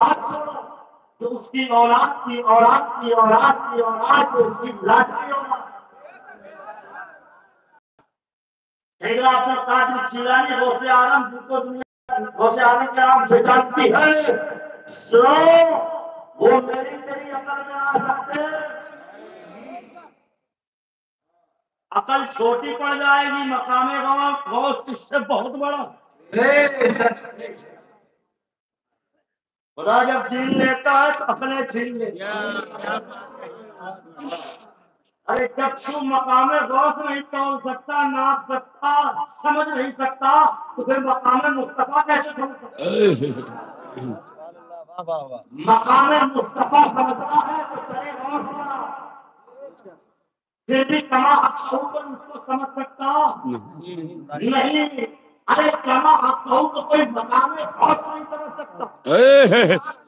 جو اس کی اولاد کی اولاد کی اولاد کی اولاد جو اس کی لاٹھی اولاد سیدنا عبد القادر جیلانی غوث اعظم جن کو دنیا غوث اعظم کے نام سے جانتی ہے، سنو وہ میری تیری عقل میں آ سکتے عقل چھوٹی پڑ جائے گی، مقام غوث اس سے بہت بڑا۔ خدا جب دین لیتا ہے تو عقلیں چھین لیتا ہے۔ ارے جب تو مقام غوث نہیں توڑ سکتا، ناپ سکتا، سمجھ نہیں سکتا، تو پھر مقام مصطفیٰ کیسے سمجھ سکتا؟ مقام مصطفیٰ سمجھنا ہے تو تیرے غوث بنا، پھر بھی کما حق اس کو سمجھ سکتا نہیں۔ ارے کما حق تو کوئی مقام غوث نہیں سمجھ سکتا۔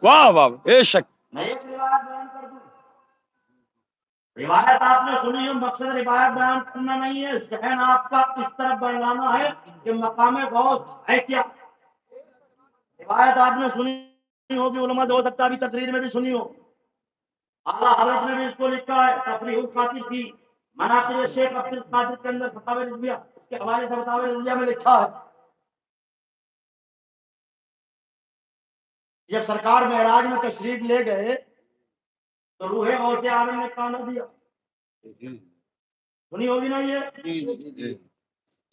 واہ واہ بے شک۔ میں ایک روایت بیان کر دوں، روایت آپ نے سنی ہے، مقصد روایت بیان کرنا نہیں ہے، ذہن آپ کا اس طرف بڑھانا ہے کہ مقام غوث ہے کیا۔ روایت آپ نے سنی ہوگی، علماء ہو سکتا بھی تقریر میں بھی سنی ہو، اعلیٰ حضرت نے بھی اس کو لکھا ہے تفریح الخاطر کی مناقب شیخ عبد القادر کے اندر فتاوی رضویہ، اس کے حوالے سے فتاوی رضویہ میں لکھا ہے جب سرکار معراج میں تشریف لے گئے تو روح غوث اعظم نے کانا دیا، سنی ہوگی نا یہ؟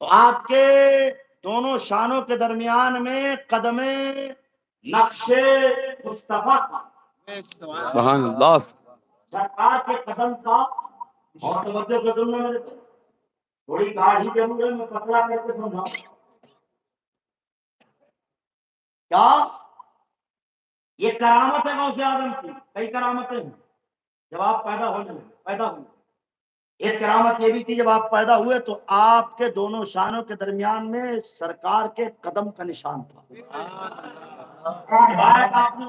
تو آپ کے دونوں شانوں کے درمیان میں قدم نقش مصطفیٰ تھا، سبحان اللہ۔ سرکار کے قدم کا، اور توجہ سے سننا میرے کو، تھوڑی گاڑی کے اندر میں پتلا کر کے سمجھا کیا یہ کرامت ہے غوث اعظم کی؟ کئی کرامتیں ہیں جب آپ پیدا ہوئے۔ ایک کرامت یہ بھی تھی جب آپ پیدا ہوئے تو آپ کے دونوں شانوں کے درمیان میں سرکار کے قدم کا نشان تھا۔ روایت آپ نے